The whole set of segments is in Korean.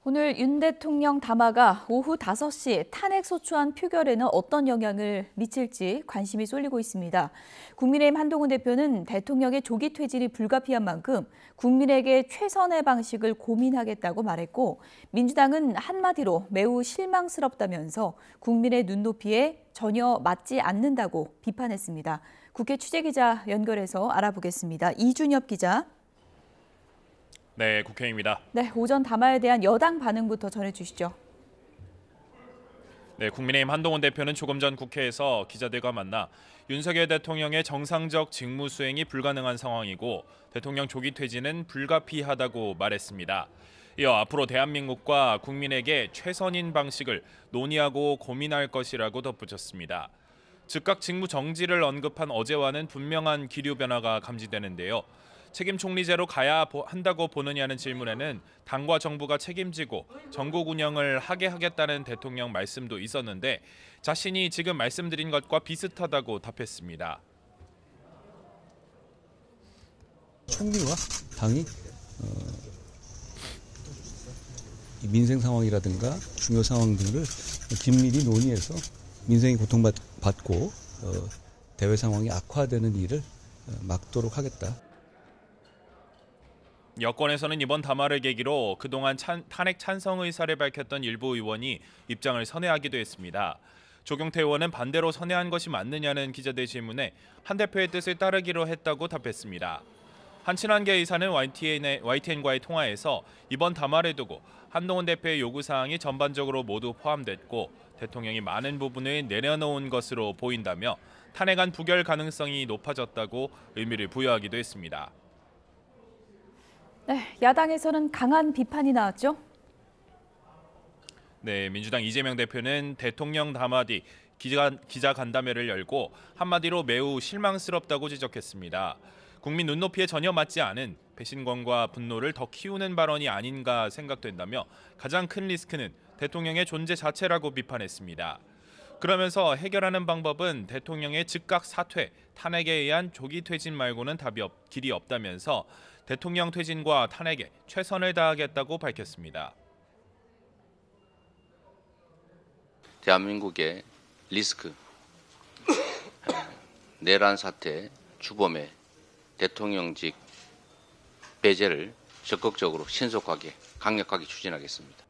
오늘 윤 대통령 담화가 오후 5시 탄핵소추안 표결에는 어떤 영향을 미칠지 관심이 쏠리고 있습니다. 국민의힘 한동훈 대표는 대통령의 조기 퇴진이 불가피한 만큼 국민에게 최선의 방식을 고민하겠다고 말했고, 민주당은 한마디로 매우 실망스럽다면서 국민의 눈높이에 전혀 맞지 않는다고 비판했습니다. 국회 취재기자 연결해서 알아보겠습니다. 이준엽 기자. 네, 국회입니다. 네, 오전 담화에 대한 여당 반응부터 전해주시죠. 네, 국민의힘 한동훈 대표는 조금 전 국회에서 기자들과 만나 윤석열 대통령의 정상적 직무 수행이 불가능한 상황이고 대통령 조기 퇴진은 불가피하다고 말했습니다. 이어 앞으로 대한민국과 국민에게 최선인 방식을 논의하고 고민할 것이라고 덧붙였습니다. 즉각 직무 정지를 언급한 어제와는 분명한 기류 변화가 감지되는데요. 책임 총리제로 가야 한다고 보느냐는 질문에는 당과 정부가 책임지고 전국 운영을 하게 하겠다는 대통령 말씀도 있었는데 자신이 지금 말씀드린 것과 비슷하다고 답했습니다. 총리와 당이 민생 상황이라든가 중요 상황들을 긴밀히 논의해서 민생이 고통받고 대외 상황이 악화되는 일을 막도록 하겠다. 여권에서는 이번 담화를 계기로 그동안 탄핵 찬성 의사를 밝혔던 일부 의원이 입장을 선회하기도 했습니다. 조경태 의원은 반대로 선회한 것이 맞느냐는 기자들 질문에 한 대표의 뜻을 따르기로 했다고 답했습니다. 한친환계 의사는 YTN과의 통화에서 이번 담화를 두고 한동훈 대표의 요구사항이 전반적으로 모두 포함됐고 대통령이 많은 부분을 내려놓은 것으로 보인다며 탄핵안 부결 가능성이 높아졌다고 의미를 부여하기도 했습니다. 네, 야당에서는 강한 비판이 나왔죠. 네, 민주당 이재명 대표는 대통령 담화 뒤 기자 간담회를 열고 한마디로 매우 실망스럽다고 지적했습니다. 국민 눈높이에 전혀 맞지 않은 배신감과 분노를 더 키우는 발언이 아닌가 생각된다며 가장 큰 리스크는 대통령의 존재 자체라고 비판했습니다. 그러면서 해결하는 방법은 대통령의 즉각 사퇴, 탄핵에 의한 조기 퇴진 말고는 길이 없다면서 대통령 퇴진과 탄핵에 최선을 다하겠다고 밝혔습니다. 대한민국의 리스크, 내란 사태, 주범의 대통령직 배제를 적극적으로 신속하게 강력하게 추진하겠습니다.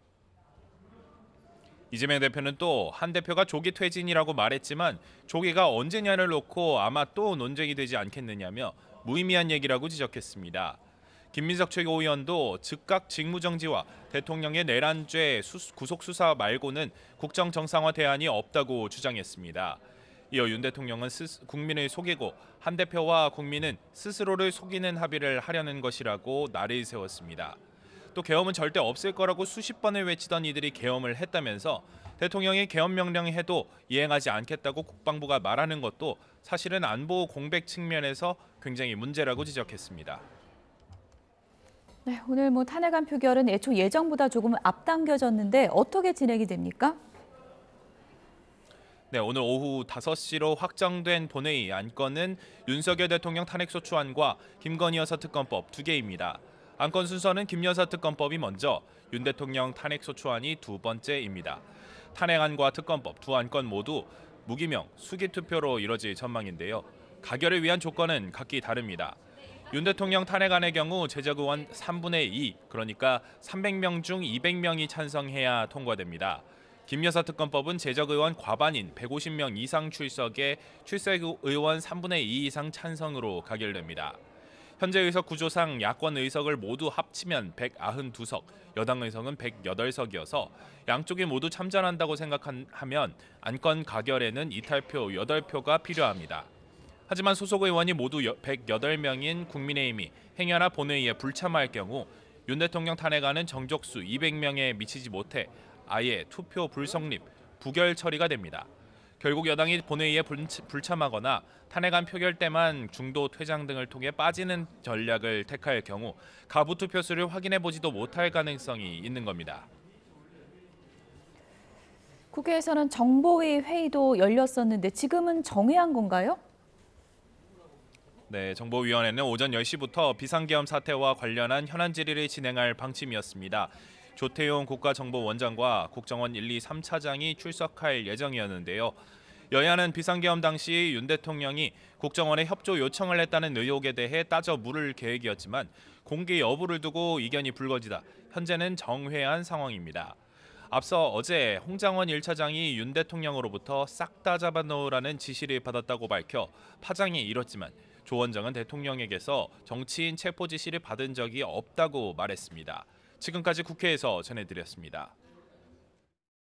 이재명 대표는 또 한 대표가 조기 퇴진이라고 말했지만 조기가 언제냐를 놓고 아마 또 논쟁이 되지 않겠느냐며 무의미한 얘기라고 지적했습니다. 김민석 최고위원도 즉각 직무정지와 대통령의 내란죄 구속수사 말고는 국정 정상화 대안이 없다고 주장했습니다. 이어 윤 대통령은 국민을 속이고 한 대표와 국민은 스스로를 속이는 합의를 하려는 것이라고 날을 세웠습니다. 또 계엄은 절대 없을 거라고 수십 번을 외치던 이들이 계엄을 했다면서 대통령이 계엄 명령해도 이행하지 않겠다고 국방부가 말하는 것도 사실은 안보 공백 측면에서 굉장히 문제라고 지적했습니다. 네, 오늘 탄핵안 표결은 애초 예정보다 조금 앞당겨졌는데 어떻게 진행이 됩니까? 네, 오늘 오후 5시로 확정된 본회의 안건은 윤석열 대통령 탄핵소추안과 김건희 여사 특검법 두 개입니다. 안건 순서는 김 여사 특검법이 먼저, 윤 대통령 탄핵소추안이 두 번째입니다. 탄핵안과 특검법 두 안건 모두 무기명, 수기투표로 이뤄질 전망인데요. 가결을 위한 조건은 각기 다릅니다. 윤 대통령 탄핵안의 경우 제적 의원 3분의 2, 그러니까 300명 중 200명이 찬성해야 통과됩니다. 김 여사 특검법은 제적 의원 과반인 150명 이상 출석에 출석 의원 3분의 2 이상 찬성으로 가결됩니다. 현재 의석 구조상 야권 의석을 모두 합치면 192석, 여당 의석은 108석이어서 양쪽이 모두 참전한다고 생각하면 안건 가결에는 이탈표 8표가 필요합니다. 하지만 소속 의원이 모두 108명인 국민의힘이 행여나 본회의에 불참할 경우 윤 대통령 탄핵안은 정족수 200명에 미치지 못해 아예 투표 불성립, 부결 처리가 됩니다. 결국 여당이 본회의에 불참하거나 탄핵안 표결 때만 중도 퇴장 등을 통해 빠지는 전략을 택할 경우 가부 투표수를 확인해보지도 못할 가능성이 있는 겁니다. 국회에서는 정보위 회의도 열렸었는데 지금은 정회한 건가요? 네, 정보위원회는 오전 10시부터 비상계엄 사태와 관련한 현안 질의를 진행할 방침이었습니다. 조태용 국가정보원장과 국정원 1, 2, 3차장이 출석할 예정이었는데요. 여야는 비상계엄 당시 윤 대통령이 국정원에 협조 요청을 했다는 의혹에 대해 따져 물을 계획이었지만 공개 여부를 두고 이견이 불거지다 현재는 정회한 상황입니다. 앞서 어제 홍장원 1차장이 윤 대통령으로부터 싹 다 잡아넣으라는 지시를 받았다고 밝혀 파장이 일었지만 조 원장은 대통령에게서 정치인 체포 지시를 받은 적이 없다고 말했습니다. 지금까지 국회에서 전해드렸습니다.